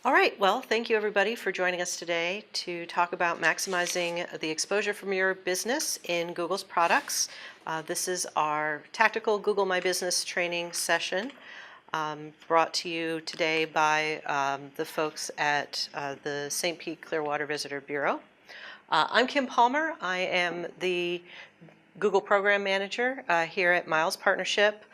All right, well, thank you everybody for joining us today to talk about maximizing the exposure from your business in Google's products. This is our tactical Google My Business training session brought to you today by the folks at the St. Pete-Clearwater Visitor Bureau. I'm Kim Palmer. I am the Google Program Manager here at Miles Partnership.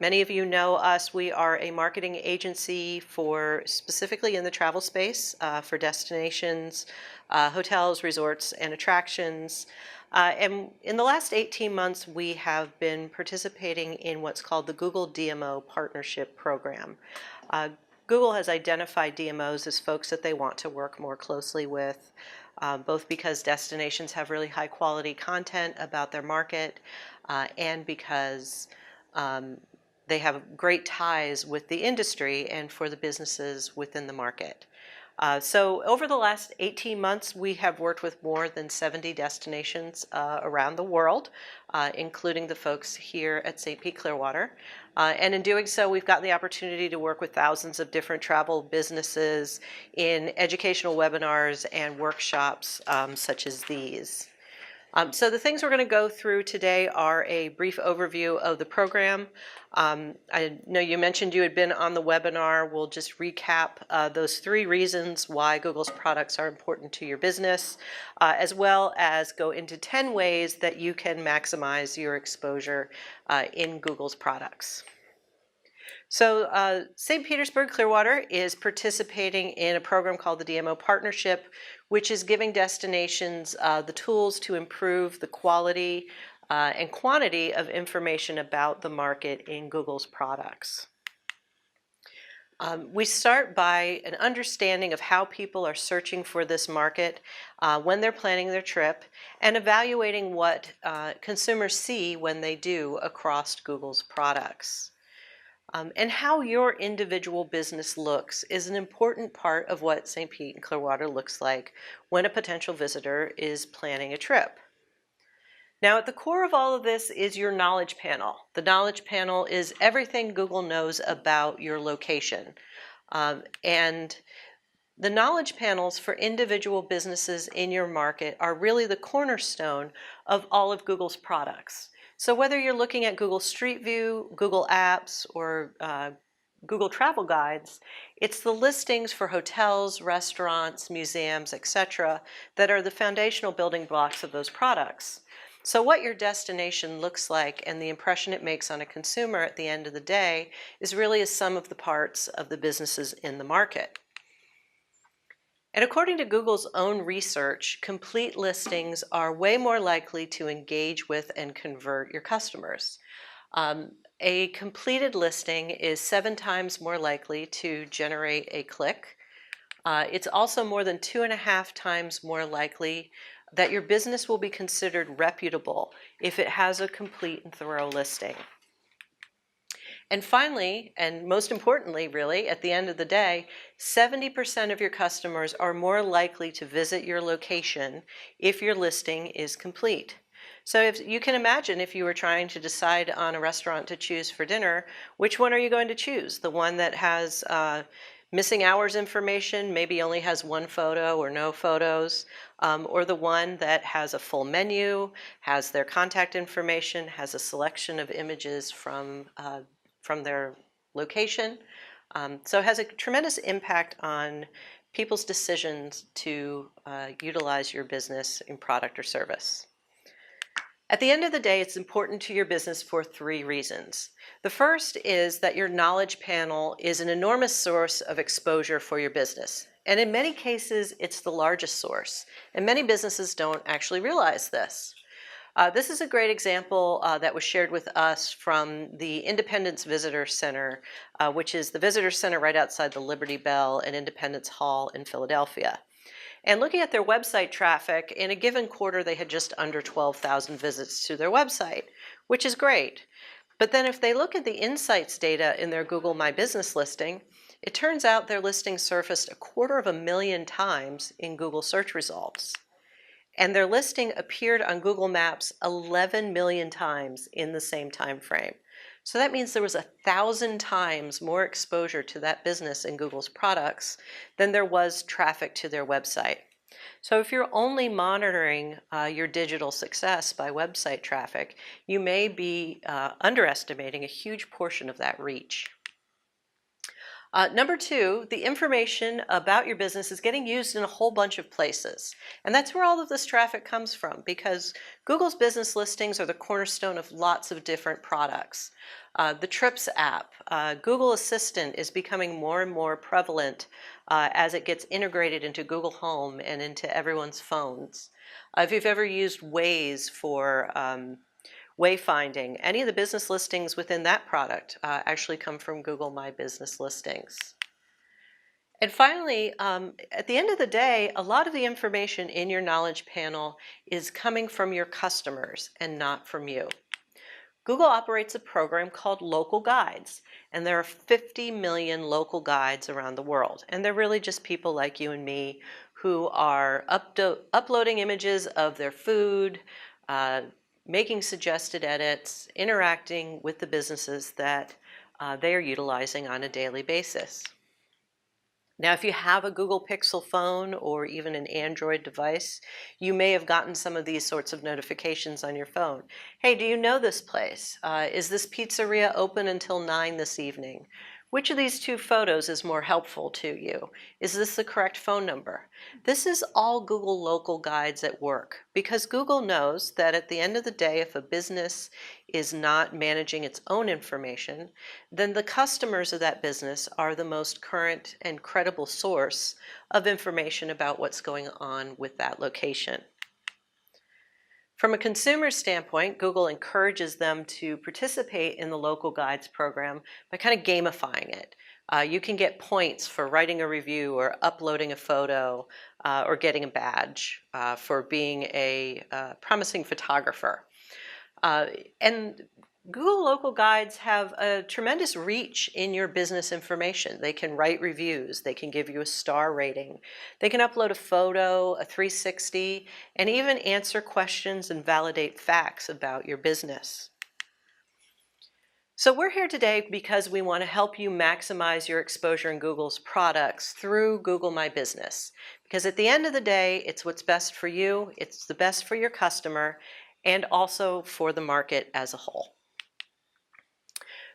Many of you know us. We are a marketing agency for specifically in the travel space for destinations, hotels, resorts, and attractions. And in the last 18 months, we have been participating in what's called the Google DMO Partnership Program. Google has identified DMOs as folks that they want to work more closely with, both because destinations have really high quality content about their market and because they have great ties with the industry and for the businesses within the market. So over the last 18 months, we have worked with more than 70 destinations around the world, including the folks here at St. Pete Clearwater. And in doing so, we've gotten the opportunity to work with thousands of different travel businesses in educational webinars and workshops such as these. So the things we're going to go through today are a brief overview of the program. I know you mentioned you had been on the webinar. We'll just recap those 3 reasons why Google's products are important to your business, as well as go into 10 ways that you can maximize your exposure in Google's products. So St. Petersburg Clearwater is participating in a program called the DMO Partnership, which is giving destinations the tools to improve the quality and quantity of information about the market in Google's products. We start by an understanding of how people are searching for this market when they're planning their trip and evaluating what consumers see when they do across Google's products. And how your individual business looks is an important part of what St. Pete and Clearwater looks like when a potential visitor is planning a trip. Now, at the core of all of this is your knowledge panel. The knowledge panel is everything Google knows about your location. And the knowledge panels for individual businesses in your market are really the cornerstone of all of Google's products. So whether you're looking at Google Street View, Google Apps, or Google Travel Guides, it's the listings for hotels, restaurants, museums, etc. that are the foundational building blocks of those products. So what your destination looks like and the impression it makes on a consumer at the end of the day is really a sum of the parts of the businesses in the market. And according to Google's own research, complete listings are way more likely to engage with and convert your customers. A completed listing is 7 times more likely to generate a click. It's also more than 2.5 times more likely that your business will be considered reputable if it has a complete and thorough listing. And finally, and most importantly, really, at the end of the day, 70% of your customers are more likely to visit your location if your listing is complete. So if you can imagine if you were trying to decide on a restaurant to choose for dinner, which one are you going to choose? The one that has missing hours information, maybe only has 1 photo or no photos, or the one that has a full menu, has their contact information, has a selection of images from their location. So it has a tremendous impact on people's decisions to utilize your business in product or service. At the end of the day, it's important to your business for 3 reasons. The first is that your knowledge panel is an enormous source of exposure for your business. And in many cases, it's the largest source. And many businesses don't actually realize this. This is a great example that was shared with us from the Independence Visitor Center, which is the visitor center right outside the Liberty Bell and Independence Hall in Philadelphia. And looking at their website traffic, in a given quarter, they had just under 12,000 visits to their website, which is great. But then if they look at the insights data in their Google My Business listing, it turns out their listing surfaced 250,000 times in Google search results. And their listing appeared on Google Maps 11 million times in the same time frame. So that means there was 1,000 times more exposure to that business in Google's products than there was traffic to their website. So if you're only monitoring your digital success by website traffic, you may be underestimating a huge portion of that reach. Number two, the information about your business is getting used in a whole bunch of places. And that's where all of this traffic comes from, because Google's business listings are the cornerstone of lots of different products. The Trips app, Google Assistant is becoming more and more prevalent as it gets integrated into Google Home and into everyone's phones. If you've ever used Waze for wayfinding, any of the business listings within that product actually come from Google My Business Listings. And finally, at the end of the day, a lot of the information in your knowledge panel is coming from your customers and not from you. Google operates a program called Local Guides, and there are 50 million local guides around the world. And they're really just people like you and me who are uploading images of their food, making suggested edits, interacting with the businesses that they are utilizing on a daily basis. Now, if you have a Google Pixel phone or even an Android device, you may have gotten some of these sorts of notifications on your phone. Hey, do you know this place? Is this pizzeria open until 9 this evening? Which of these two photos is more helpful to you? Is this the correct phone number? This is all Google Local Guides at work, because Google knows that at the end of the day, if a business is not managing its own information, then the customers of that business are the most current and credible source of information about what's going on with that location. From a consumer standpoint, Google encourages them to participate in the Local Guides program by kind of gamifying it. You can get points for writing a review or uploading a photo or getting a badge for being a promising photographer. And Google Local Guides have a tremendous reach in your business information. They can write reviews, they can give you a star rating, they can upload a photo, a 360, and even answer questions and validate facts about your business. So we're here today because we want to help you maximize your exposure in Google's products through Google My Business. Because at the end of the day, it's what's best for you, it's the best for your customer, and also for the market as a whole.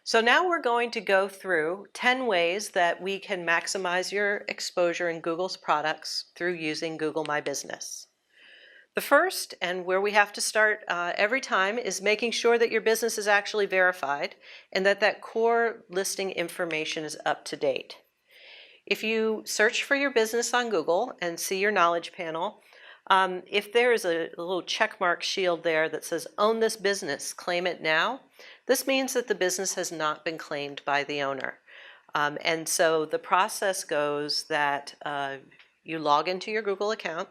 So now we're going to go through 10 ways that we can maximize your exposure in Google's products through using Google My Business. The first, and where we have to start every time, is making sure that your business is actually verified and that that core listing information is up to date. If you search for your business on Google and see your knowledge panel, if there is a little checkmark shield there that says own this business, claim it now, this means that the business has not been claimed by the owner. And so the process goes that you log into your Google account,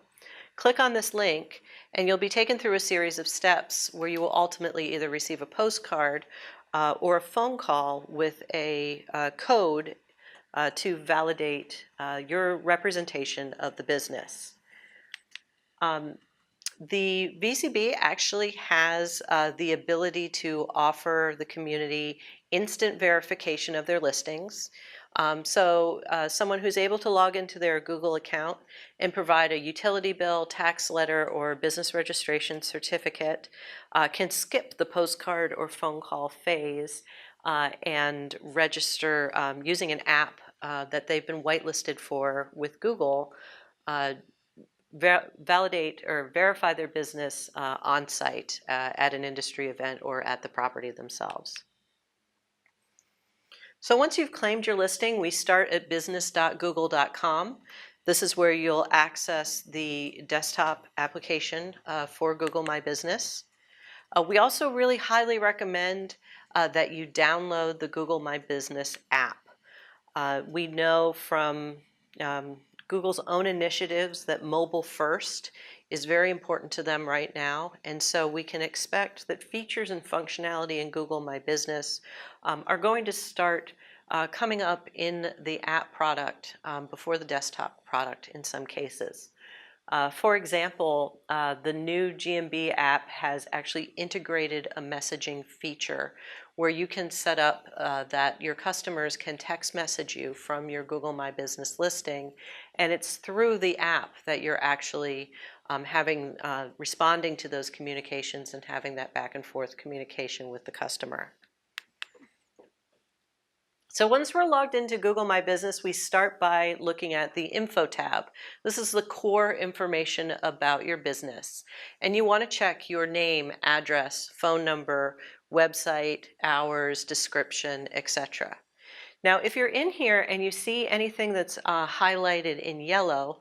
click on this link, and you'll be taken through a series of steps where you will ultimately either receive a postcard or a phone call with a code to validate your representation of the business. The VCB actually has the ability to offer the community instant verification of their listings. So someone who's able to log into their Google account and provide a utility bill, tax letter, or business registration certificate can skip the postcard or phone call phase and register using an app that they've been whitelisted for with Google, validate or verify their business on site at an industry event or at the property themselves. So once you've claimed your listing, we start at business.google.com. This is where you'll access the desktop application for Google My Business. We also really highly recommend that you download the Google My Business app. We know from Google's own initiatives that mobile first is very important to them right now, and so we can expect that features and functionality in Google My Business are going to start coming up in the app product before the desktop product in some cases. For example, the new GMB app has actually integrated a messaging feature where you can set up that your customers can text message you from your Google My Business listing, and it's through the app that you're actually responding to those communications and having that back and forth communication with the customer. So once we're logged into Google My Business, we start by looking at the Info tab. This is the core information about your business. And you want to check your name, address, phone number, website, hours, description, etc. Now, if you're in here and you see anything that's highlighted in yellow,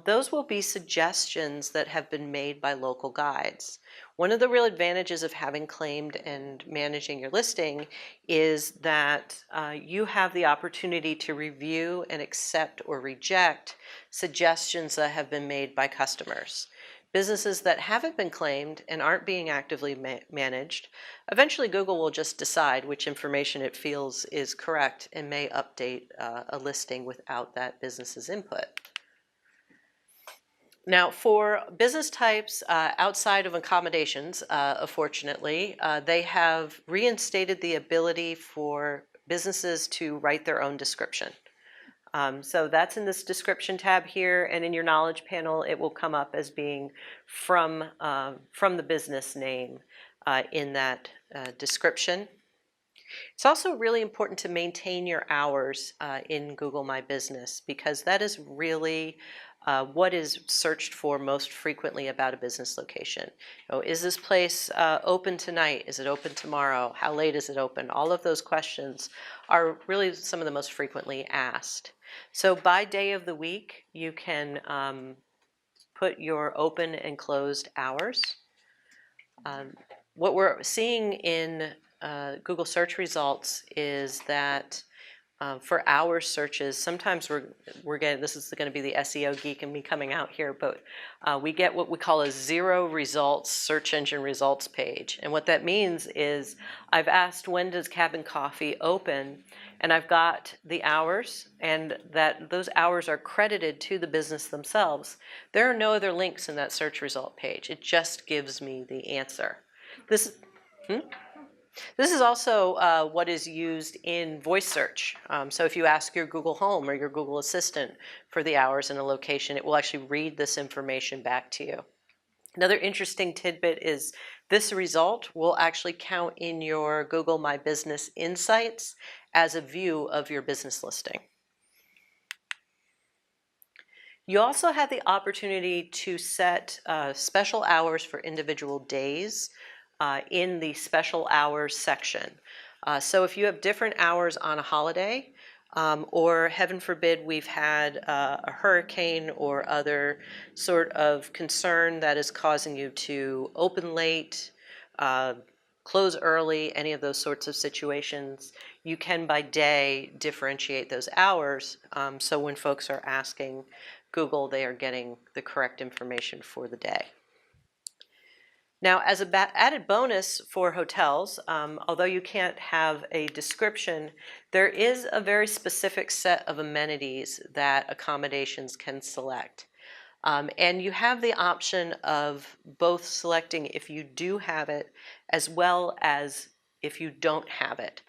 those will be suggestions that have been made by local guides. One of the real advantages of having claimed and managing your listing is that you have the opportunity to review and accept or reject suggestions that have been made by customers. Businesses that haven't been claimed and aren't being actively managed, eventually Google will just decide which information it feels is correct and may update a listing without that business's input. Now, for business types outside of accommodations, fortunately, they have reinstated the ability for businesses to write their own description. So that's in this description tab here, and in your knowledge panel, it will come up as being from the business name in that description. It's also really important to maintain your hours in Google My Business, because that is really what is searched for most frequently about a business location. Is this place open tonight? Is it open tomorrow? How late is it open? All of those questions are really some of the most frequently asked. So by day of the week, you can put your open and closed hours. What we're seeing in Google search results is that for hour searches, sometimes we're getting, this is going to be the SEO geek and me coming out here, but we get what we call a zero results search engine results page. And what that means is I've asked, when does Cabin Coffee open? And I've got the hours, and that those hours are credited to the business themselves. There are no other links in that search result page. It just gives me the answer. This is also what is used in voice search. So if you ask your Google Home or your Google Assistant for the hours in a location, it will actually read this information back to you. Another interesting tidbit is this result will actually count in your Google My Business Insights as a view of your business listing. You also have the opportunity to set special hours for individual days in the special hours section. So if you have different hours on a holiday, or heaven forbid we've had a hurricane or other sort of concern that is causing you to open late, close early, any of those sorts of situations, you can by day differentiate those hours, so when folks are asking Google, they are getting the correct information for the day. Now, as an added bonus for hotels, although you can't have a description, there is a very specific set of amenities that accommodations can select. And you have the option of both selecting if you do have it as well as if you don't have it.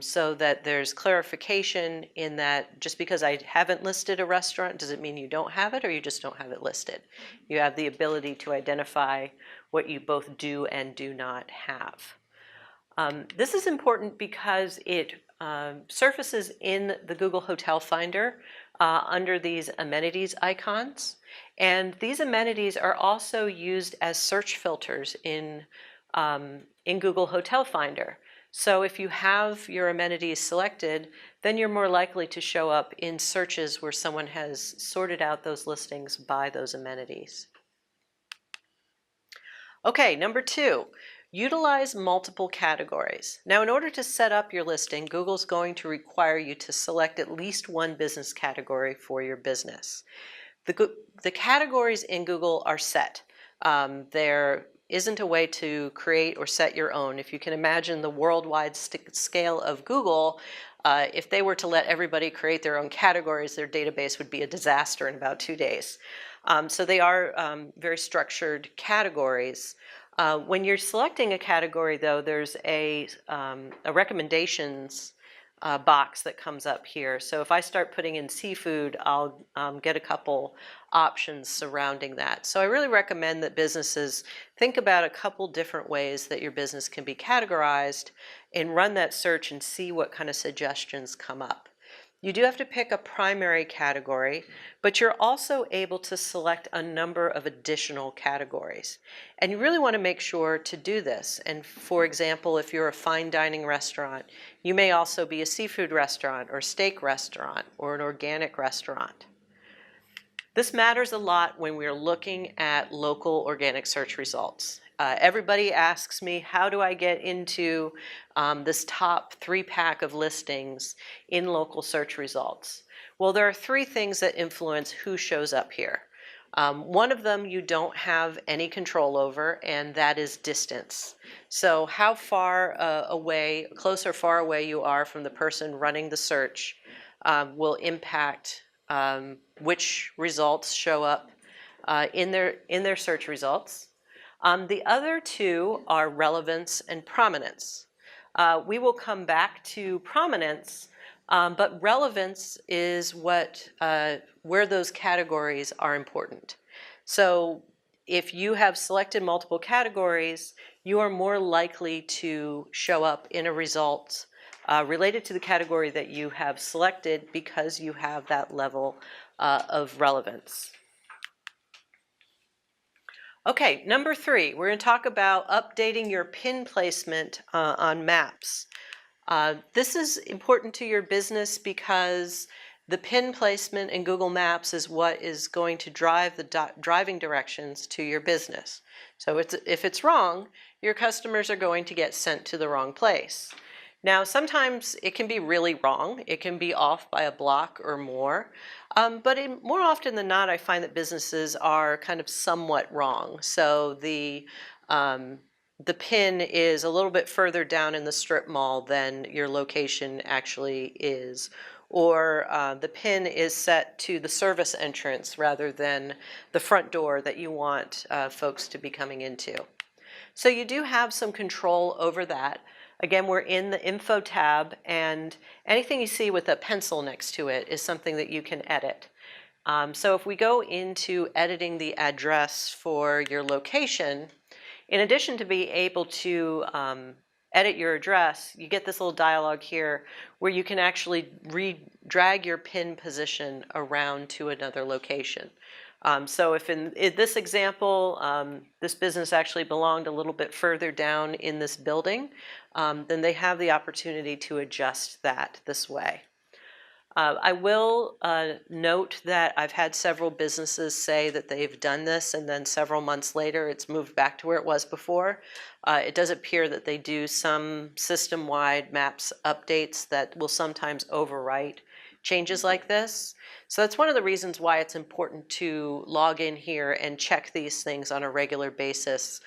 So that there's clarification in that just because I haven't listed a restaurant, does it mean you don't have it, or you just don't have it listed? You have the ability to identify what you both do and do not have. This is important because it surfaces in the Google Hotel Finder under these amenities icons. And these amenities are also used as search filters in Google Hotel Finder. So if you have your amenities selected, then you're more likely to show up in searches where someone has sorted out those listings by those amenities. Okay, number 2, utilize multiple categories. Now, in order to set up your listing, Google's going to require you to select at least one business category for your business. The categories in Google are set. There isn't a way to create or set your own. If you can imagine the worldwide scale of Google, if they were to let everybody create their own categories, their database would be a disaster in about 2 days. So they are very structured categories. When you're selecting a category, though, there's a recommendations box that comes up here. So if I start putting in seafood, I'll get a couple options surrounding that. So I really recommend that businesses think about a couple different ways that your business can be categorized and run that search and see what kind of suggestions come up. You do have to pick a primary category, but you're also able to select a number of additional categories. And you really want to make sure to do this. And for example, if you're a fine dining restaurant, you may also be a seafood restaurant or steak restaurant or an organic restaurant. This matters a lot when we're looking at local organic search results. Everybody asks me, how do I get into this top 3-pack of listings in local search results? Well, there are 3 things that influence who shows up here. One of them you don't have any control over, and that is distance. So how far away, close or far away you are from the person running the search will impact which results show up in their search results. The other 2 are relevance and prominence. We will come back to prominence, but relevance is where those categories are important. So if you have selected multiple categories, you are more likely to show up in a result related to the category that you have selected because you have that level of relevance. Okay, number 3, we're going to talk about updating your pin placement on maps. This is important to your business because the pin placement in Google Maps is what is going to drive the driving directions to your business. So if it's wrong, your customers are going to get sent to the wrong place. Now, sometimes it can be really wrong. It can be off by a block or more. But more often than not, I find that businesses are kind of somewhat wrong. So the pin is a little bit further down in the strip mall than your location actually is. Or the pin is set to the service entrance rather than the front door that you want folks to be coming into. So you do have some control over that. Again, we're in the info tab, and anything you see with a pencil next to it is something that you can edit. So if we go into editing the address for your location, in addition to being able to edit your address, you get this little dialog here where you can actually drag your pin position around to another location. So if in this example, this business actually belonged a little bit further down in this building, then they have the opportunity to adjust that this way. I will note that I've had several businesses say that they've done this and then several months later it's moved back to where it was before. It does appear that they do some system-wide maps updates that will sometimes overwrite changes like this. So that's one of the reasons why it's important to log in here and check these things on a regular basis,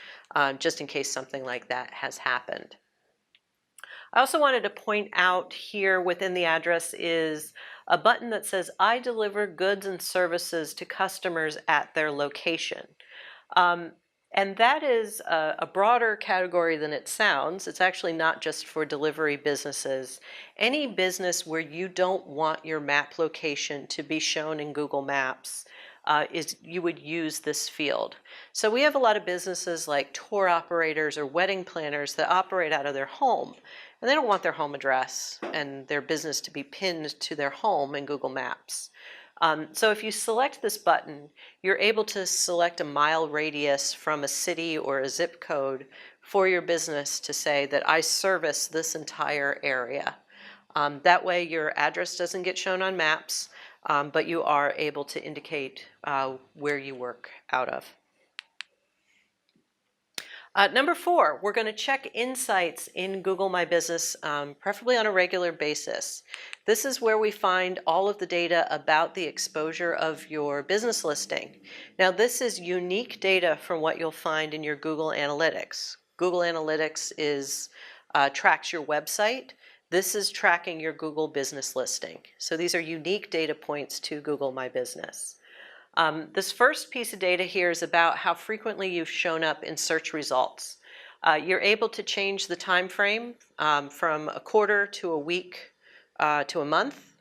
just in case something like that has happened. I also wanted to point out here within the address is a button that says, I deliver goods and services to customers at their location. And that is a broader category than it sounds. It's actually not just for delivery businesses. Any business where you don't want your map location to be shown in Google Maps you would use this field. So we have a lot of businesses like tour operators or wedding planners that operate out of their home. And they don't want their home address and their business to be pinned to their home in Google Maps. So if you select this button, you're able to select a mile radius from a city or a zip code for your business to say that I service this entire area. That way your address doesn't get shown on maps, but you are able to indicate where you work out of. Number 4, we're going to check insights in Google My Business, preferably on a regular basis. This is where we find all of the data about the exposure of your business listing. Now, this is unique data from what you'll find in your Google Analytics. Google Analytics tracks your website. This is tracking your Google business listing. So these are unique data points to Google My Business. This first piece of data here is about how frequently you've shown up in search results. You're able to change the time frame from a quarter to a week to a month.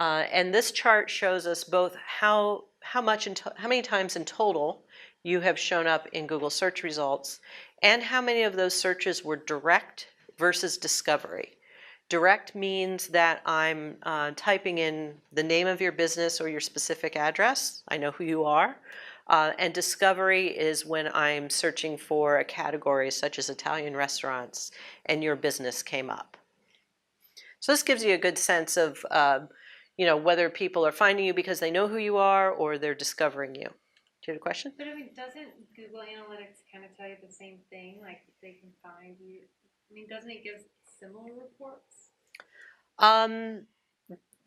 And this chart shows us both how many times in total you have shown up in Google search results, and how many of those searches were direct versus discovery. Direct means that I'm typing in the name of your business or your specific address. I know who you are. And discovery is when I'm searching for a category such as Italian restaurants and your business came up. So this gives you a good sense of whether people are finding you because they know who you are or they're discovering you. Do you have a question? But I mean, doesn't Google Analytics kind of tell you the same thing? Like they can find you. I mean, doesn't it give similar reports?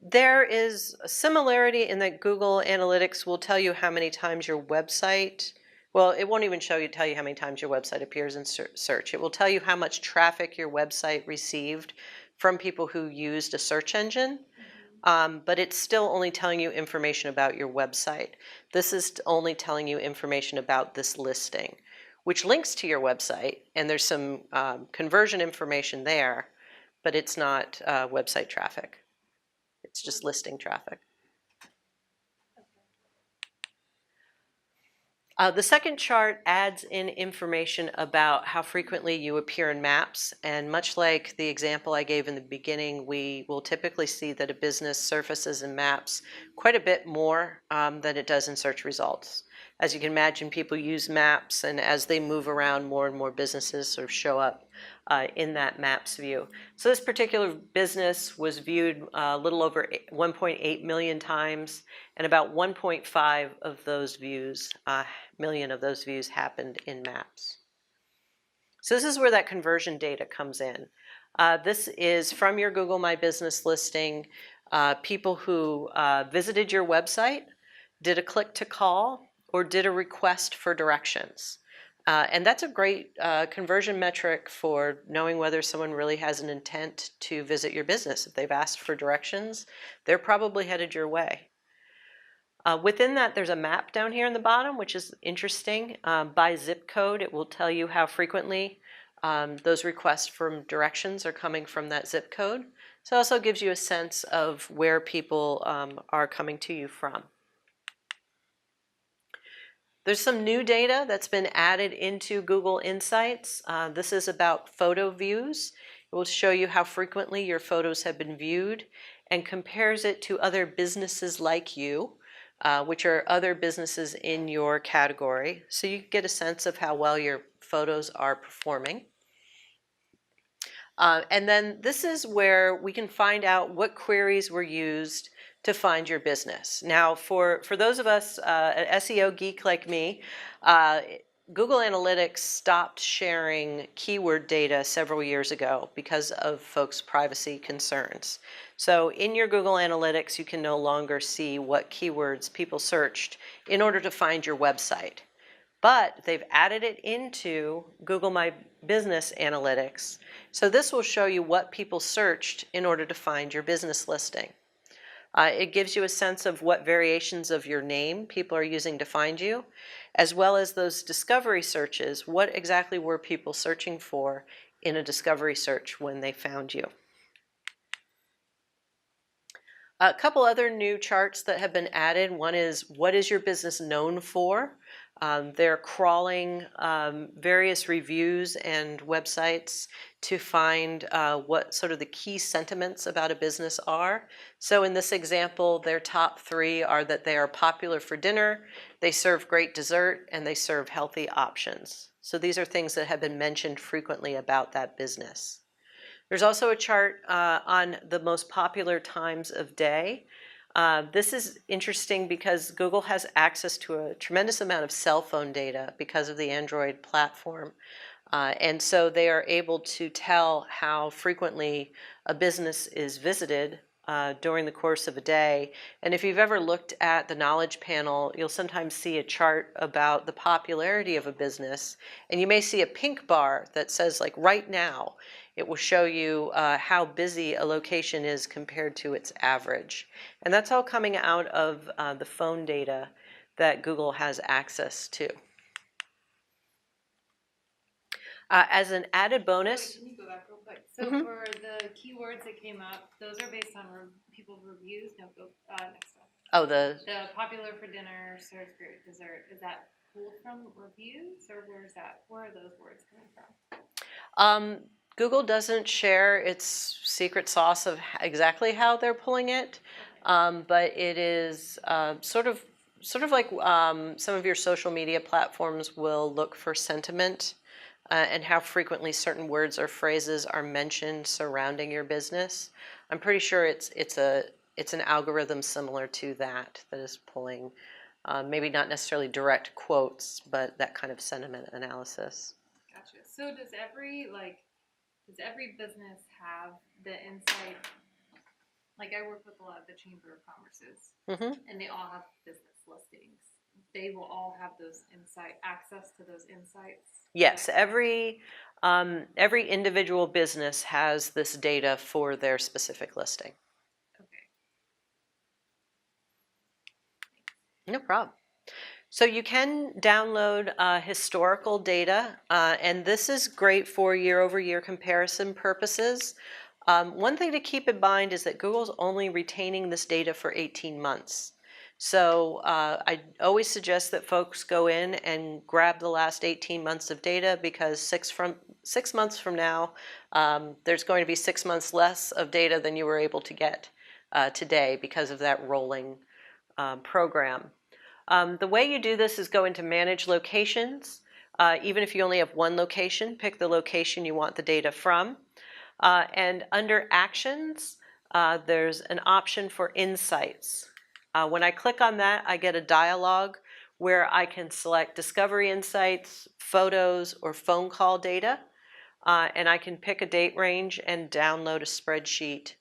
There is a similarity in that Google Analytics will tell you how many times your website, well, it won't even tell you how many times your website appears in search. It will tell you how much traffic your website received from people who used a search engine. But it's still only telling you information about your website. This is only telling you information about this listing, which links to your website, and there's some conversion information there, but it's not website traffic. It's just listing traffic. The second chart adds in information about how frequently you appear in maps, and much like the example I gave in the beginning, we will typically see that a business surfaces in maps quite a bit more than it does in search results. As you can imagine, people use maps, and as they move around, more and more businesses sort of show up in that maps view. So this particular business was viewed a little over 1.8 million times, and about 1.5 of those views, million of those views happened in maps. So this is where that conversion data comes in. This is from your Google My Business listing, people who visited your website, did a click to call, or did a request for directions. And that's a great conversion metric for knowing whether someone really has an intent to visit your business. If they've asked for directions, they're probably headed your way. Within that, there's a map down here in the bottom, which is interesting. By zip code, it will tell you how frequently those requests for directions are coming from that zip code. So it also gives you a sense of where people are coming to you from. There's some new data that's been added into Google Insights. This is about photo views. It will show you how frequently your photos have been viewed and compares it to other businesses like you, which are other businesses in your category. So you get a sense of how well your photos are performing. And then this is where we can find out what queries were used to find your business. Now, for those of us, an SEO geek like me, Google Analytics stopped sharing keyword data several years ago because of folks' privacy concerns. So in your Google Analytics, you can no longer see what keywords people searched in order to find your website. But they've added it into Google My Business Analytics. So this will show you what people searched in order to find your business listing. It gives you a sense of what variations of your name people are using to find you, as well as those discovery searches. What exactly were people searching for in a discovery search when they found you? A couple other new charts that have been added. One is, what is your business known for? They're crawling various reviews and websites to find what sort of the key sentiments about a business are. So in this example, their top three are that they are popular for dinner, they serve great dessert, and they serve healthy options. So these are things that have been mentioned frequently about that business. There's also a chart on the most popular times of day. This is interesting because Google has access to a tremendous amount of cell phone data because of the Android platform. And so they are able to tell how frequently a business is visited during the course of a day. And if you've ever looked at the knowledge panel, you'll sometimes see a chart about the popularity of a business. And you may see a pink bar that says, like, right now. It will show you how busy a location is compared to its average. And that's all coming out of the phone data that Google has access to. As an added bonus. Wait, can you go back real quick? So for the keywords that came up, those are based on people's reviews. No, go next one. Oh, the popular for dinner, serves great dessert. Is that pulled from reviews, or where's that? Where are those words coming from? Google doesn't share its secret sauce of exactly how they're pulling it, but it is sort of like some of your social media platforms will look for sentiment and how frequently certain words or phrases are mentioned surrounding your business. I'm pretty sure it's an algorithm similar to that is pulling maybe not necessarily direct quotes, but that kind of sentiment analysis. Gotcha. So does every business have the insight? Like I work with a lot of the Chamber of Commerce's, and they all have business listings. They will all have those access to those insights. Yes, every individual business has this data for their specific listing. Okay. No problem. So you can download historical data, and this is great for year-over-year comparison purposes. One thing to keep in mind is that Google's only retaining this data for 18 months. So I always suggest that folks go in and grab the last 18 months of data, because 6 months from now, there's going to be 6 months less of data than you were able to get today because of that rolling program. The way you do this is go into Manage Locations. Even if you only have one location, pick the location you want the data from. And under Actions, there's an option for Insights. When I click on that, I get a dialog where I can select Discovery Insights, Photos, or Phone Call data. And I can pick a date range and download a spreadsheet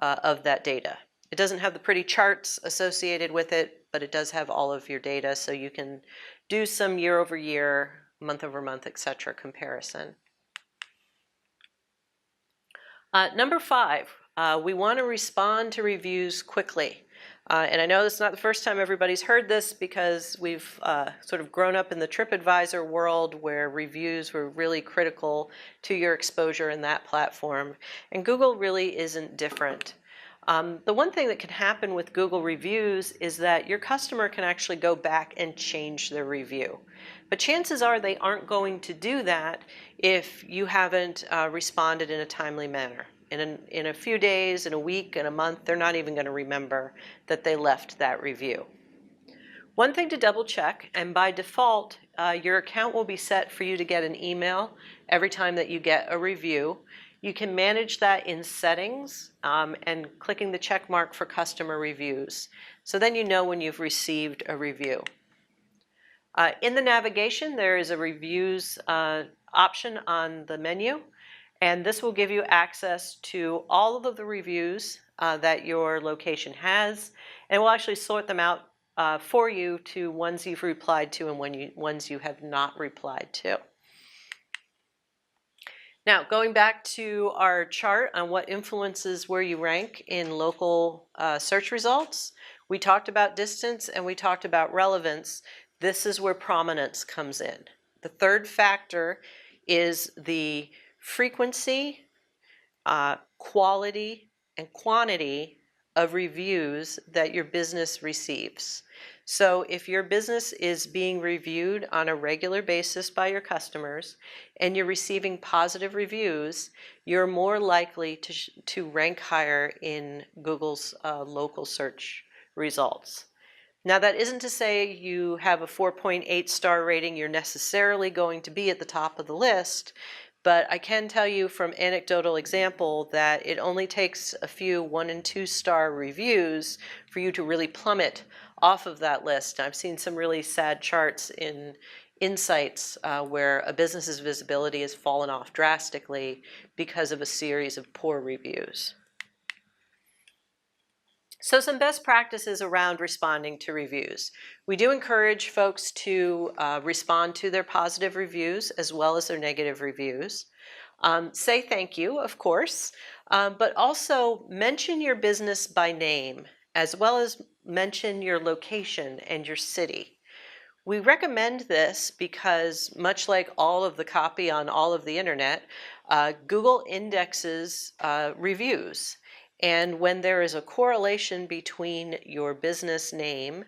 of that data. It doesn't have the pretty charts associated with it, but it does have all of your data, so you can do some year-over-year, month-over-month, etc. comparison. Number 5, we want to respond to reviews quickly. And I know this is not the first time everybody's heard this, because we've sort of grown up in the TripAdvisor world where reviews were really critical to your exposure in that platform. And Google really isn't different. The one thing that can happen with Google reviews is that your customer can actually go back and change their review. But chances are they aren't going to do that if you haven't responded in a timely manner. In a few days, in a week, in a month, they're not even going to remember that they left that review. One thing to double check, and by default, your account will be set for you to get an email every time that you get a review. You can manage that in Settings and clicking the check mark for customer reviews. So then you know when you've received a review. In the navigation, there is a reviews option on the menu, and this will give you access to all of the reviews that your location has, and we'll actually sort them out for you to ones you've replied to and ones you have not replied to. Now, going back to our chart on what influences where you rank in local search results, we talked about distance and we talked about relevance. This is where prominence comes in. The third factor is the frequency, quality, and quantity of reviews that your business receives. So if your business is being reviewed on a regular basis by your customers and you're receiving positive reviews, you're more likely to rank higher in Google's local search results. Now, that isn't to say you have a 4.8 star rating, you're necessarily going to be at the top of the list, but I can tell you from anecdotal example that it only takes a few 1 and 2 star reviews for you to really plummet off of that list. I've seen some really sad charts in Insights where a business's visibility has fallen off drastically because of a series of poor reviews. So some best practices around responding to reviews. We do encourage folks to respond to their positive reviews as well as their negative reviews. Say thank you, of course, but also mention your business by name, as well as mention your location and your city. We recommend this because, much like all of the copy on all of the internet, Google indexes reviews. And when there is a correlation between your business name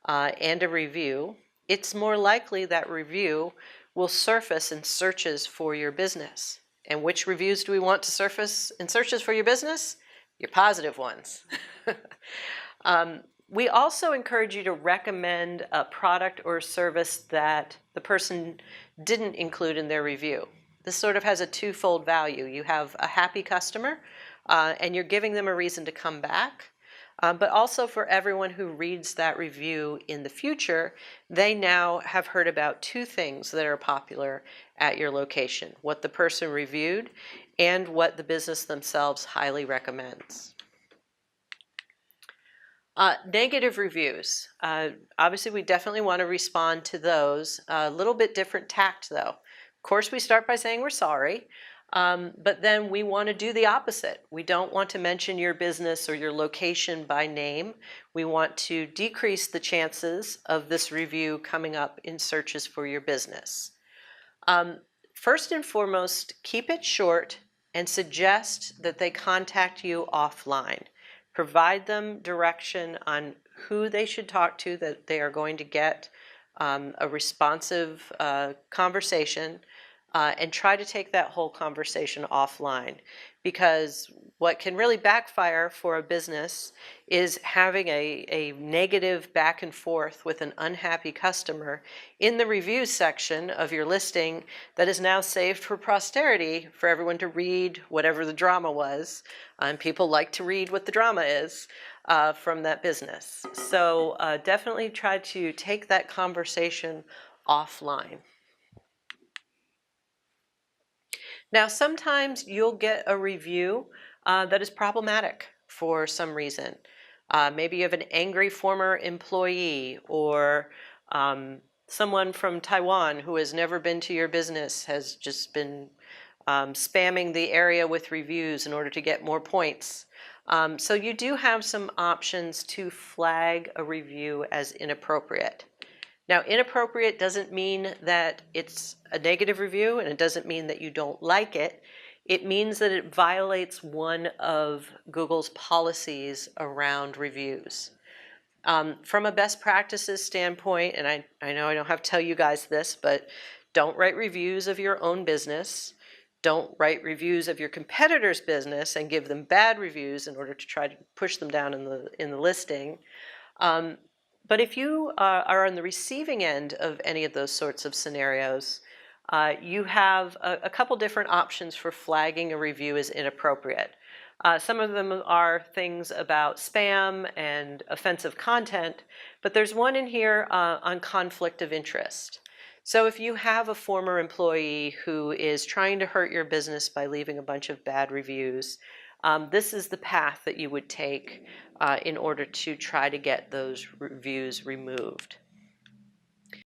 and a review, it's more likely that review will surface in searches for your business. And which reviews do we want to surface in searches for your business? Your positive ones. We also encourage you to recommend a product or service that the person didn't include in their review. This sort of has a twofold value. You have a happy customer, and you're giving them a reason to come back. But also for everyone who reads that review in the future, they now have heard about two things that are popular at your location: what the person reviewed and what the business themselves highly recommends. Negative reviews. Obviously, we definitely want to respond to those. A little bit different tact, though. Of course, we start by saying we're sorry, but then we want to do the opposite. We don't want to mention your business or your location by name. We want to decrease the chances of this review coming up in searches for your business. First and foremost, keep it short and suggest that they contact you offline. Provide them direction on who they should talk to, that they are going to get a responsive conversation, and try to take that whole conversation offline. Because what can really backfire for a business is having a negative back and forth with an unhappy customer in the reviews section of your listing that is now saved for posterity for everyone to read whatever the drama was. And people like to read what the drama is from that business. So definitely try to take that conversation offline. Now, sometimes you'll get a review that is problematic for some reason. Maybe you have an angry former employee, or someone from Taiwan who has never been to your business has just been spamming the area with reviews in order to get more points. So you do have some options to flag a review as inappropriate. Now, inappropriate doesn't mean that it's a negative review, and it doesn't mean that you don't like it. It means that it violates one of Google's policies around reviews. From a best practices standpoint, and I know I don't have to tell you guys this, but don't write reviews of your own business. Don't write reviews of your competitor's business and give them bad reviews in order to try to push them down in the listing. But if you are on the receiving end of any of those sorts of scenarios, you have a couple different options for flagging a review as inappropriate. Some of them are things about spam and offensive content, but there's one in here on conflict of interest. So if you have a former employee who is trying to hurt your business by leaving a bunch of bad reviews, this is the path that you would take in order to try to get those reviews removed.